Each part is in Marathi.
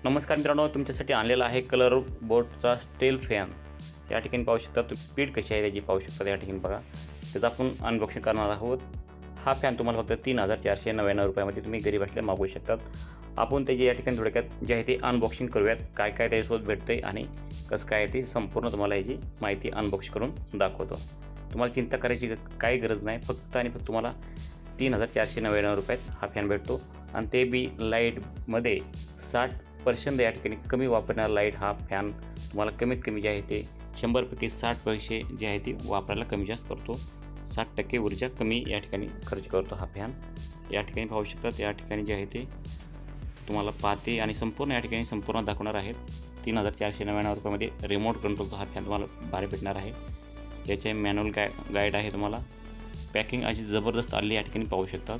नमस्कार मित्रांनो, तुमच्यासाठी आणलेला आहे कलर बोटचा स्टेल फॅन। या ठिकाणी पाहू शकता तुम्ही स्पीड कशी आहे त्याची पाहू शकता। या ठिकाणी बघा त्याचं आपण अनबॉक्सिंग करणार आहोत। हा फॅन तुम्हाला फक्त 3499 रुपयामध्ये तुम्ही घरी बसल्या मागवू शकतात। आपण त्याची या ठिकाणी थोडक्यात जे आहे ते अनबॉक्सिंग करूयात, काय काय त्याच्यासोबत भेटतंय आणि कसं काय ते संपूर्ण तुम्हाला याची माहिती अनबॉक्स करून दाखवतो। तुम्हाला चिंता करायची काही गरज नाही, फक्त आणि फक्त तुम्हाला 3499 रुपयात हा फॅन भेटतो आणि ते बी लाईटमध्ये 60% या ठिकाणी कमी वापरणारा लाईट हा फॅन तुम्हाला कमीत कमी जे आहे ते 100 पैकी 60 पैसे जे आहे ते वापरायला कमी जास्त करतो। 60% ऊर्जा कमी या ठिकाणी खर्च करतो हा फॅन। या ठिकाणी पाहू शकतात, या ठिकाणी जे आहे ते तुम्हाला पाते आणि संपूर्ण या ठिकाणी संपूर्ण दाखवणार आहेत। 3499 रुपयामध्ये रिमोट कंट्रोलचा हा फॅन तुम्हाला भारी भेटणार आहे। याचे मॅन्युअल गाईड आहे। तुम्हाला पॅकिंग अशी जबरदस्त आली या ठिकाणी पाहू शकतात।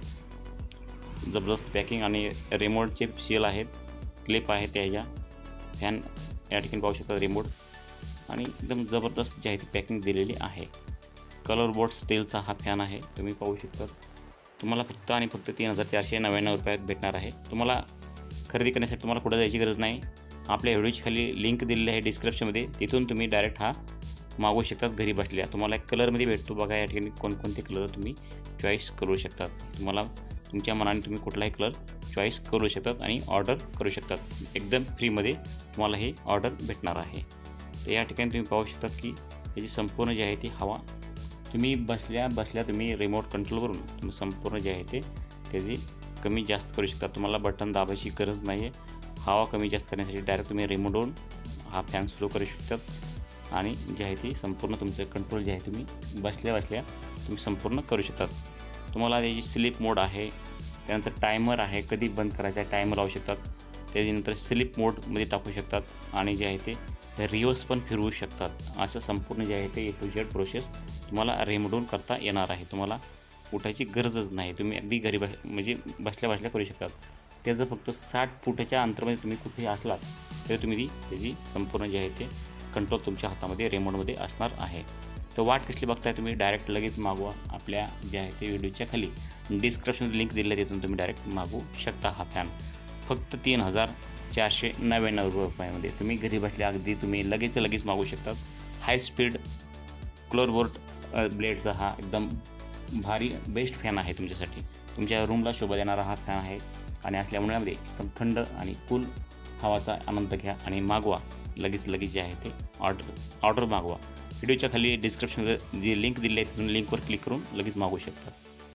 जबरदस्त पॅकिंग आणि रिमोटचे सील आहेत, क्लिप आहे त्याच्या फॅन या ठिकाणी पाहू शकता। रिमोट आणि एकदम जबरदस्त जे आहे ती पॅकिंग दिलेली आहे। कलर बोट स्टीलचा हा फॅन आहे, तुम्ही पाहू शकता। तुम्हाला फक्त आणि फक्त 3499 रुपयात भेटणार आहे। तुम्हाला खरेदी करण्यासाठी तुम्हाला कुठे जायची गरज नाही। आपल्या व्हिडिओची खाली लिंक दिलेली आहे डिस्क्रिप्शनमध्ये, तिथून तुम्ही डायरेक्ट हा मागवू शकतात घरी बसल्या। तुम्हाला एक कलरमध्ये भेटतो बघा, या ठिकाणी कोणकोणते कलर तुम्ही चॉईस करू शकतात। तुम्हाला तुमच्या मनाने तुम्ही कुठलाही कलर चॉईस करू शकतात आणि ऑर्डर करू शकतात। एकदम फ्रीमध्ये तुम्हाला हे ऑर्डर भेटणार आहे। तर या ठिकाणी तुम्ही पाहू शकता की याची संपूर्ण जी आहे ती हवा तुम्ही बसल्या तुम्ही रिमोट कंट्रोलवरून तुम्ही संपूर्ण जे आहे ते त्याची कमी जास्त करू शकता। तुम्हाला बटन दाबायची गरज नाही आहे। हवा कमी जास्त करण्यासाठी डायरेक्ट तुम्ही रिमोटवरून हा फॅन सुरू करू शकतात आणि जे आहे ती संपूर्ण तुमचं कंट्रोल जे आहे तुम्ही बसल्या तुम्ही संपूर्ण करू शकतात। तुम्हाला त्याची स्लीप मोड आहे, त्यानंतर टायमर आहे, कधी बंद करायचा आहे टायमर लावू शकतात। त्याच्यानंतर स्लीप मोडमध्ये टाकू शकतात आणि जे आहे ते रिव्हर्स पण फिरवू शकतात। असं संपूर्ण जे आहे ते A to Z प्रोसेस तुम्हाला रिमोटवरून करता येणार आहे। तुम्हाला उठायची गरजच नाही, तुम्ही अगदी घरी म्हणजे बसल्या करू शकतात। त्याचं फक्त 60 फुटाच्या अंतरामध्ये तुम्ही कुठेही असलात तरी तुम्ही त्याची संपूर्ण जे आहे ते कंट्रोल तुमच्या हातामध्ये रिमोटमध्ये असणार आहे। तर वाट कसली बघताय तुम्ही, डायरेक्ट लगेच मागवा। आपल्या जे आहे ते व्हिडिओच्या खाली डिस्क्रिप्शन लिंक दिलेली आहे, तिथून तुम्ही डायरेक्ट मागवू शकता हा फॅन। फक्त 3499 रुपयामध्ये तुम्ही घरी बसल्या अगदी तुम्ही लगेच मागवू शकतात। हाय स्पीड क्लोरबोर्ट ब्लेडचा हा एकदम भारी बेस्ट फॅन आहे तुमच्यासाठी। तुमच्या रूमला शोभा देणारा हा फॅन आहे आणि असल्यामुळे एकदम थंड आणि कूल हवाचा आनंद घ्या आणि मागवा लगेच जे आहे ते ऑर्डर मागवा। व्हिडिओच्या खाली डिस्क्रिप्शनमध्ये जी लिंक दिली आहे तिथून लिंकवर क्लिक करून लगेच मागवू शकता।